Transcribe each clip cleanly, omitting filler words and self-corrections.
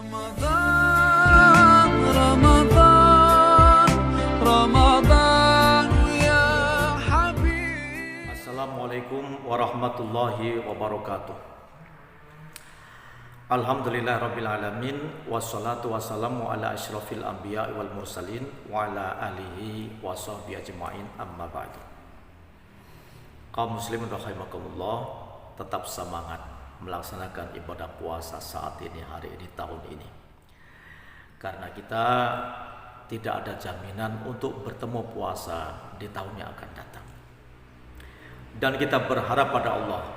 رمضان رمضان رمضان يا حبيب. Assalamualaikum warahmatullahi wabarakatuh. Alhamdulillah rabbil alamin, wassalatu wassalamu ala asyrafil anbiya wal mursalin wa ala alihi wa sahbihi ajma'in, amma ba'du. Kaum muslimin rahimakumullah, tetap semangat melaksanakan ibadah puasa saat ini, hari ini, tahun ini. Karena kita tidak ada jaminan untuk bertemu puasa di tahun yang akan datang. Dan kita berharap pada Allah,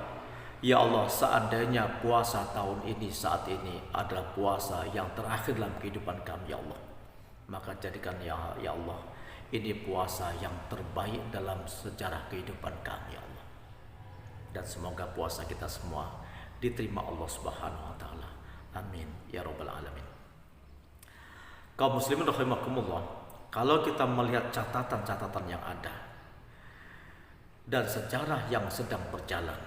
ya Allah, seandainya puasa tahun ini, saat ini adalah puasa yang terakhir dalam kehidupan kami, ya Allah, maka jadikan ya Allah, ini puasa yang terbaik dalam sejarah kehidupan kami, ya Allah. Dan semoga puasa kita semua diterima Allah Subhanahu wa taala. Amin ya rabbal alamin. Kaum muslimin rahimakumullah, kalau kita melihat catatan-catatan yang ada dan sejarah yang sedang berjalan,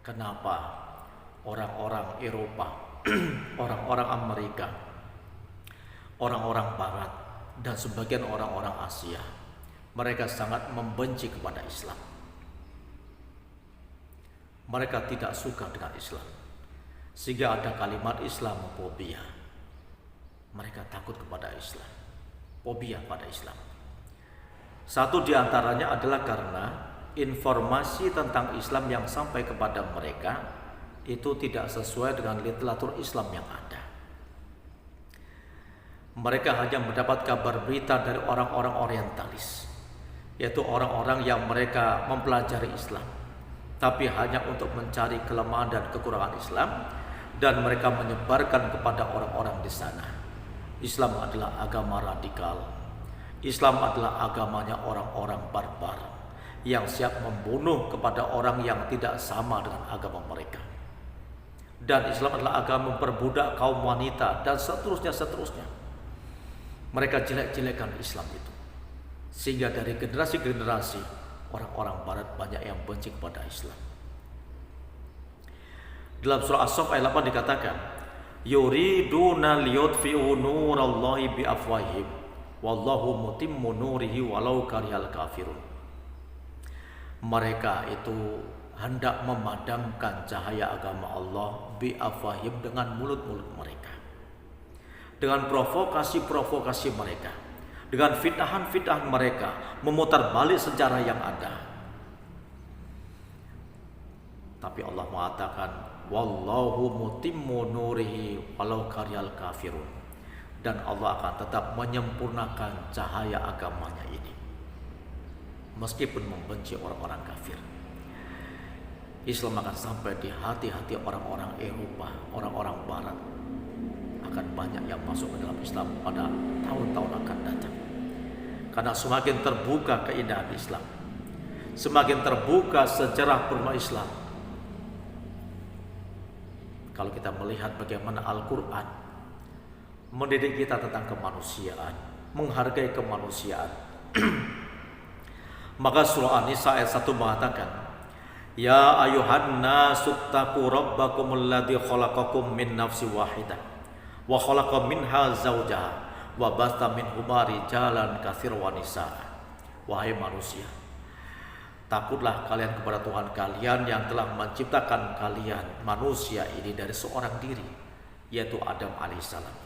kenapa orang-orang Eropa, orang-orang Amerika, orang-orang Barat, dan sebagian orang-orang Asia, mereka sangat membenci kepada Islam. Mereka tidak suka dengan Islam, sehingga ada kalimat Islamofobia. Mereka takut kepada Islam, fobia pada Islam. Satu di antaranya adalah karena informasi tentang Islam yang sampai kepada mereka itu tidak sesuai dengan literatur Islam yang ada. Mereka hanya mendapat kabar berita dari orang-orang orientalis, yaitu orang-orang yang mereka mempelajari Islam, tapi hanya untuk mencari kelemahan dan kekurangan Islam, dan mereka menyebarkan kepada orang-orang di sana. Islam adalah agama radikal. Islam adalah agamanya orang-orang barbar yang siap membunuh kepada orang yang tidak sama dengan agama mereka. Dan Islam adalah agama memperbudak kaum wanita dan seterusnya. Mereka jelek-jelekan Islam itu, sehingga dari generasi ke generasi orang-orang Barat banyak yang benci kepada Islam. Dalam surah As-Saff ayat 8 dikatakan, yuriduna liyutfi'u nurallahi biafwahihim wallahu mutimmu nurihi walau karihal kafirun. Mereka itu hendak memadamkan cahaya agama Allah biafwahihim, dengan mulut-mulut mereka, dengan provokasi-provokasi mereka, dengan fitnahan-fitnahan mereka, memutar balik sejarah yang ada. Tapi Allah mengatakan, wallahu mutimmu nurihi walau karihal kafirun, dan Allah akan tetap menyempurnakan cahaya agamanya ini meskipun membenci orang-orang kafir. Islam akan sampai di hati-hati orang-orang Eropa, orang-orang Barat. Akan banyak yang masuk ke dalam Islam pada tahun-tahun akan datang. Karena semakin terbuka keindahan Islam, semakin terbuka sejarah perumah Islam. Kalau kita melihat bagaimana Al-Quran mendidik kita tentang kemanusiaan, menghargai kemanusiaan, maka surah An-Nisa ayat 1 mengatakan, ya ayuhan nasuttaqu rabbakumul ladzi khalaqakum min nafsin wahidah wa khalaqa minha zawjaha wa batha minhuma rijalan katsiran wa nisaa. Wahai manusia, takutlah kalian kepada Tuhan kalian yang telah menciptakan kalian manusia ini dari seorang diri, yaitu Adam alaihissalam.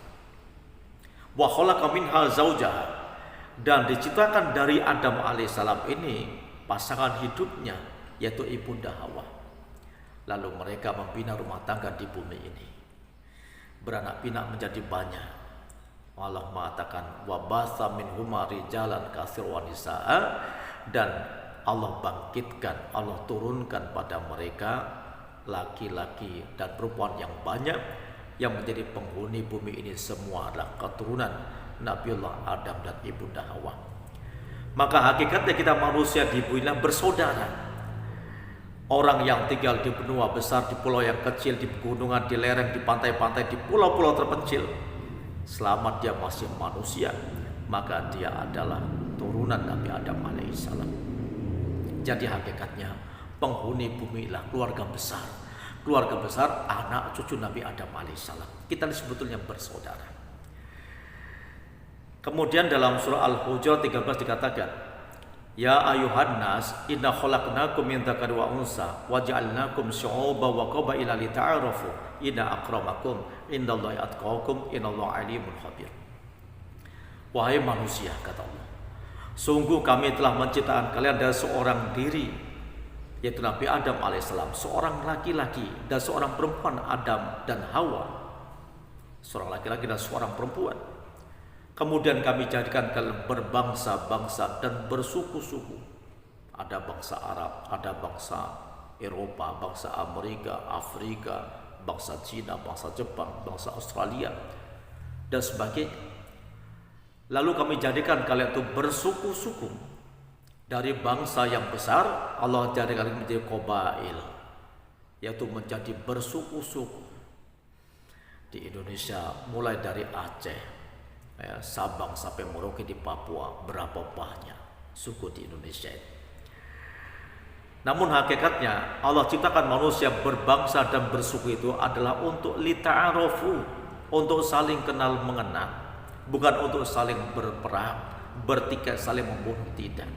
Wa khalaqa minha zawjaha, dan diciptakan dari Adam alaihissalam ini pasangan hidupnya, yaitu ibunda Hawa. Lalu mereka membina rumah tangga di bumi ini, beranak pinak menjadi banyak. Allah mengatakan wa batha minhuma rijalan katsiran wa nisaa, dan Allah bangkitkan, Allah turunkan pada mereka laki-laki dan perempuan yang banyak, yang menjadi penghuni bumi ini semua adalah keturunan Nabiullah Adam dan ibunda Hawa. Maka hakikatnya kita manusia di bumi ini bersaudara. Orang yang tinggal di benua besar, di pulau yang kecil, di pegunungan, di lereng, di pantai-pantai, di pulau-pulau terpencil, selama dia masih manusia, maka dia adalah turunan Nabi Adam alaihissalam. Jadi hakikatnya penghuni bumi adalah keluarga besar, keluarga besar anak cucu Nabi Adam alaihissalam. Kita sebetulnya bersaudara. Kemudian dalam surah Al-Hujurat 13 dikatakan, Ya ayuhan nas, inna khalaqnakum min dzakari wa unsa wa ja'alnakum syu'uban wa qabaila lita'arafu inna akramakum indallahi atqakum innallaha alimun khabir. Wahai manusia, kata Allah, sungguh kami telah menciptakan kalian dari seorang diri, yaitu Nabi Adam alaihissalam, seorang laki-laki dan seorang perempuan, Adam dan Hawa, seorang laki-laki dan seorang perempuan. Kemudian kami jadikan kalian berbangsa-bangsa dan bersuku-suku. Ada bangsa Arab, ada bangsa Eropa, bangsa Amerika, Afrika, bangsa Cina, bangsa Jepang, bangsa Australia, dan sebagainya. Lalu kami jadikan kalian itu bersuku-suku. Dari bangsa yang besar, Allah jadikan kalian menjadi qabail, yaitu menjadi bersuku-suku. Di Indonesia mulai dari Aceh, Sabang sampai Merauke di Papua, berapa banyak suku di Indonesia ini. Namun hakikatnya Allah ciptakan manusia berbangsa dan bersuku itu adalah untuk lita'arofu, untuk saling kenal mengenal, bukan untuk saling berperang, bertikai, saling membunuh, tidak.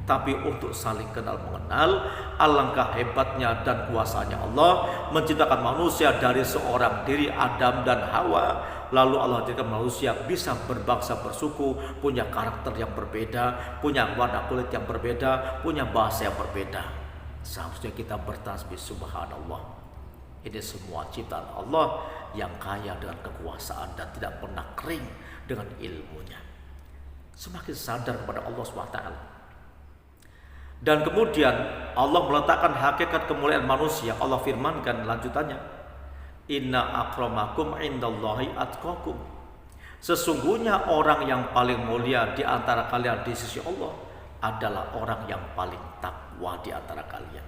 Tapi untuk saling kenal mengenal. Alangkah hebatnya dan kuasanya Allah menciptakan manusia dari seorang diri, Adam dan Hawa. Lalu Allah jadikan manusia bisa berbangsa bersuku, punya karakter yang berbeda, punya warna kulit yang berbeda, punya bahasa yang berbeda. Seharusnya kita bertasbih subhanallah. Ini semua ciptaan Allah yang kaya dengan kekuasaan dan tidak pernah kering dengan ilmunya. Semakin sadar kepada Allah SWT. Dan kemudian Allah meletakkan hakikat kemuliaan manusia. Allah firmankan lanjutannya, Inna akramakum indallahi atqakum. Sesungguhnya orang yang paling mulia di antara kalian di sisi Allah adalah orang yang paling takwa di antara kalian.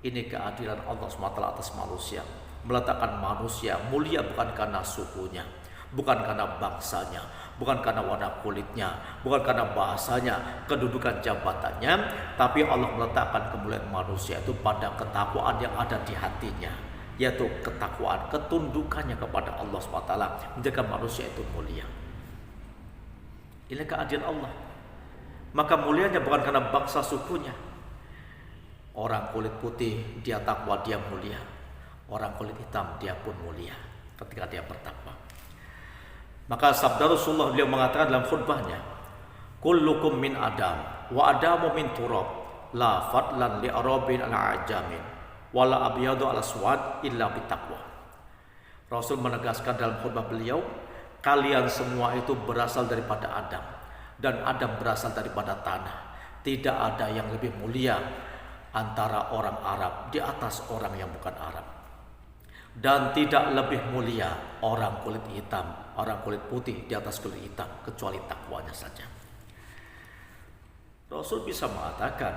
Ini keadilan Allah SWT atas manusia. Meletakkan manusia mulia bukan karena sukunya, bukan karena bangsanya, bukan karena warna kulitnya, bukan karena bahasanya, kedudukan jabatannya, tapi Allah meletakkan kemuliaan manusia itu pada ketakwaan yang ada di hatinya, yaitu ketakwaan, ketundukannya kepada Allah SWT, menjaga manusia itu mulia. Ini keadilan Allah. Maka mulianya bukan karena bangsa sukunya. Orang kulit putih dia takwa, dia mulia. Orang kulit hitam dia pun mulia ketika dia bertakwa. Maka sabda Rasulullah, beliau mengatakan dalam khutbahnya, kullukum min Adam wa Adamu min turab la fadlan li arabin ala ajamin wala abyadu ala suwad illa bitaqwa. Rasul menegaskan dalam khutbah beliau, kalian semua itu berasal daripada Adam dan Adam berasal daripada tanah. Tidak ada yang lebih mulia antara orang Arab di atas orang yang bukan Arab, dan tidak lebih mulia orang kulit hitam, orang kulit putih di atas kulit hitam, kecuali takwanya saja. Rasul bisa mengatakan,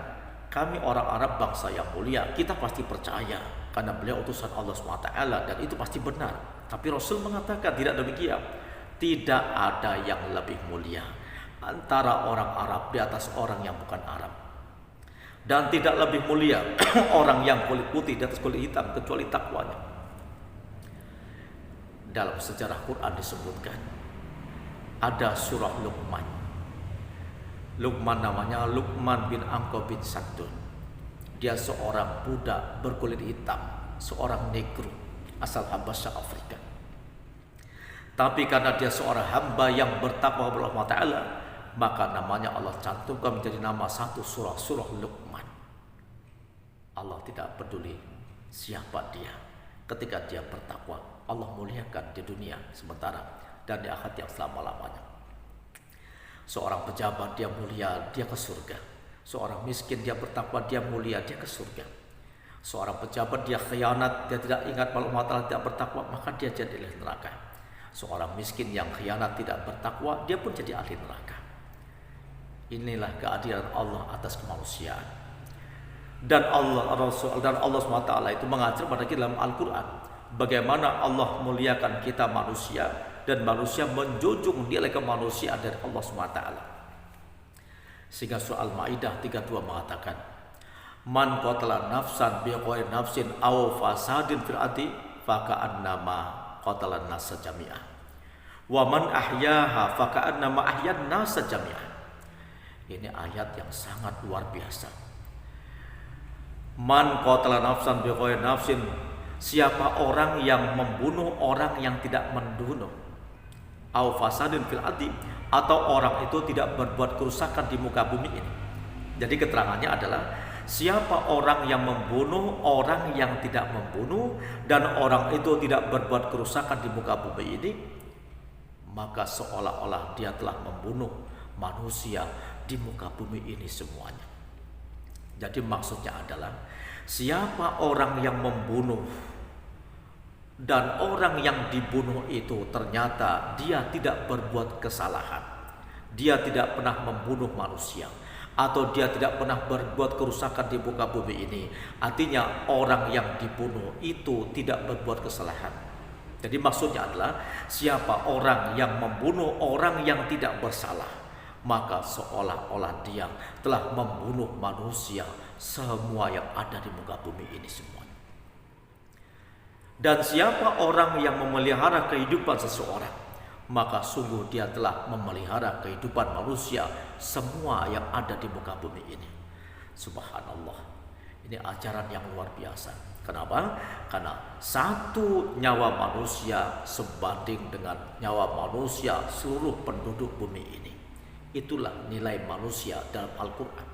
kami orang Arab bangsa yang mulia, kita pasti percaya karena beliau utusan Allah SWT dan itu pasti benar. Tapi Rasul mengatakan tidak demikian. Tidak ada yang lebih mulia antara orang Arab di atas orang yang bukan Arab, dan tidak lebih mulia orang yang kulit putih di atas kulit hitam kecuali takwanya. Dalam sejarah Quran disebutkan ada surah Luqman. Luqman namanya Luqman bin Amr bin Saddun. Dia seorang budak berkulit hitam, seorang negro asal Habasyah Afrika. Tapi karena dia seorang hamba yang bertakwa kepada Allah Ta'ala, maka namanya Allah cantumkan menjadi nama satu surah, surah Luqman. Allah tidak peduli siapa dia. Ketika dia bertakwa, Allah muliakan di dunia sementara dan di akhirat yang selama-lamanya. Seorang pejabat dia mulia, dia ke surga. Seorang miskin dia bertakwa, dia mulia, dia ke surga. Seorang pejabat dia khianat, dia tidak ingat kalau Allah Ta'ala, tidak bertakwa, maka dia jadi ahli neraka. Seorang miskin yang khianat tidak bertakwa, dia pun jadi ahli neraka. Inilah keadilan Allah atas kemanusiaan. Dan Allah Rasul dan Allah SWT itu mengajar pada kita dalam Al-Quran bagaimana Allah muliakan kita manusia dan manusia menjunjung nilai kemanusiaan dari Allah SWT. Sehingga surah Al-Maidah 32 mengatakan, Man qatala nafsan bighairi nafsin aw fasadin fil ardi faka'annama qatala an-nasa jami'an. Wa man ahyaha faka'annama ahyan nasa jami'an. Ini ayat yang sangat luar biasa. Man qatala nafsan bighairi nafsin, siapa orang yang membunuh orang yang tidak membunuh, au fasadin fil ardi, atau orang itu tidak berbuat kerusakan di muka bumi ini. Jadi keterangannya adalah siapa orang yang membunuh orang yang tidak membunuh dan orang itu tidak berbuat kerusakan di muka bumi ini, maka seolah-olah dia telah membunuh manusia di muka bumi ini semuanya. Jadi maksudnya adalah siapa orang yang membunuh dan orang yang dibunuh itu ternyata dia tidak berbuat kesalahan, dia tidak pernah membunuh manusia, atau dia tidak pernah berbuat kerusakan di muka bumi ini, artinya orang yang dibunuh itu tidak berbuat kesalahan. Jadi maksudnya adalah siapa orang yang membunuh orang yang tidak bersalah, maka seolah-olah dia telah membunuh manusia semua yang ada di muka bumi ini semuanya. Dan siapa orang yang memelihara kehidupan seseorang, maka sungguh dia telah memelihara kehidupan manusia semua yang ada di muka bumi ini. Subhanallah, ini ajaran yang luar biasa. Kenapa? Karena satu nyawa manusia sebanding dengan nyawa manusia seluruh penduduk bumi ini. Itulah nilai manusia dalam Al-Quran.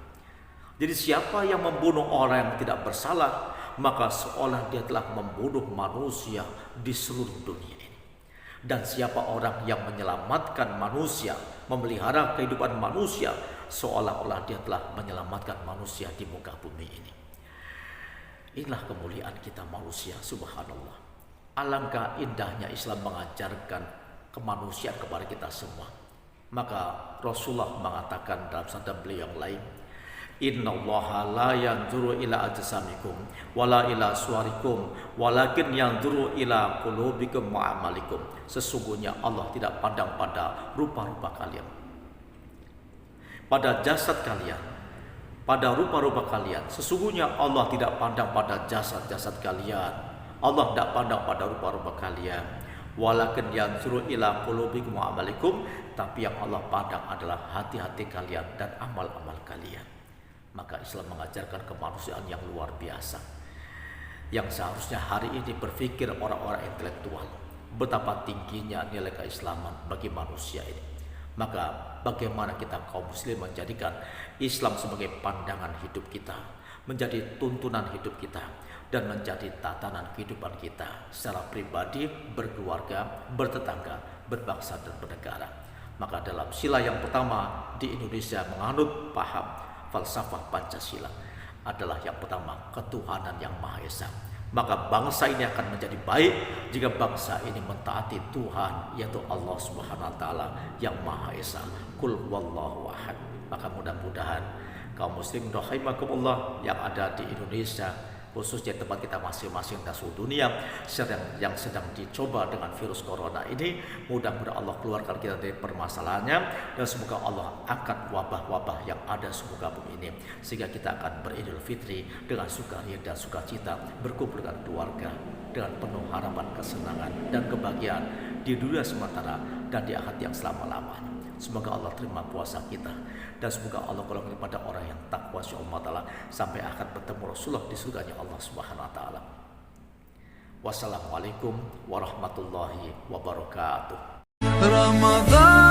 Jadi siapa yang membunuh orang yang tidak bersalah, maka seolah dia telah membunuh manusia di seluruh dunia ini. Dan siapa orang yang menyelamatkan manusia, memelihara kehidupan manusia, seolah-olah dia telah menyelamatkan manusia di muka bumi ini. Inilah kemuliaan kita manusia, subhanallah. Alangkah indahnya Islam mengajarkan kemanusiaan kepada kita semua. Maka Rasulullah mengatakan dalam sabda beliau yang lain, Innallaha la yanzuru ila ajsamikum wala ila suwarikum walakin yanzuru ila qulubikum wa amalikum. Sesungguhnya Allah tidak pandang pada rupa-rupa kalian, pada jasad kalian, pada rupa-rupa kalian. Sesungguhnya Allah tidak pandang pada jasad-jasad kalian, Allah tidak pandang pada rupa-rupa kalian. Walakin yanzuru ila qulubikum wa amalikum, tapi yang Allah pandang adalah hati-hati kalian dan amal-amal kalian. Maka Islam mengajarkan kemanusiaan yang luar biasa, yang seharusnya hari ini berpikir orang-orang intelektual betapa tingginya nilai keislaman bagi manusia ini. Maka bagaimana kita kaum muslim menjadikan Islam sebagai pandangan hidup kita, menjadi tuntunan hidup kita, dan menjadi tatanan kehidupan kita secara pribadi, berkeluarga, bertetangga, berbangsa dan bernegara. Maka dalam sila yang pertama di Indonesia menganut paham falsafah Pancasila adalah yang pertama, ketuhanan yang Maha Esa. Maka bangsa ini akan menjadi baik jika bangsa ini mentaati Tuhan, yaitu Allah Subhanahu wa taala yang Maha Esa. Qul huwallahu ahad. Maka mudah-mudahan kaum muslim rahimakumullah yang ada di Indonesia, khususnya tempat kita masing-masing dan seluruh dunia yang sedang dicoba dengan virus corona ini, mudah-mudahan Allah keluarkan kita dari permasalahannya, dan semoga Allah angkat wabah-wabah yang ada semoga bumi ini, sehingga kita akan beridul fitri dengan sukaria dan sukacita, berkumpul dengan keluarga dengan penuh harapan kesenangan dan kebahagiaan di dunia sementara dan di akhirat yang selama-lamanya. Semoga Allah terima puasa kita, dan semoga Allah golongkan kepada orang yang takwa Allah Ta'ala sampai akan bertemu Rasulullah di surganya Allah Subhanahu wa taala. Wassalamualaikum warahmatullahi wabarakatuh. Ramadan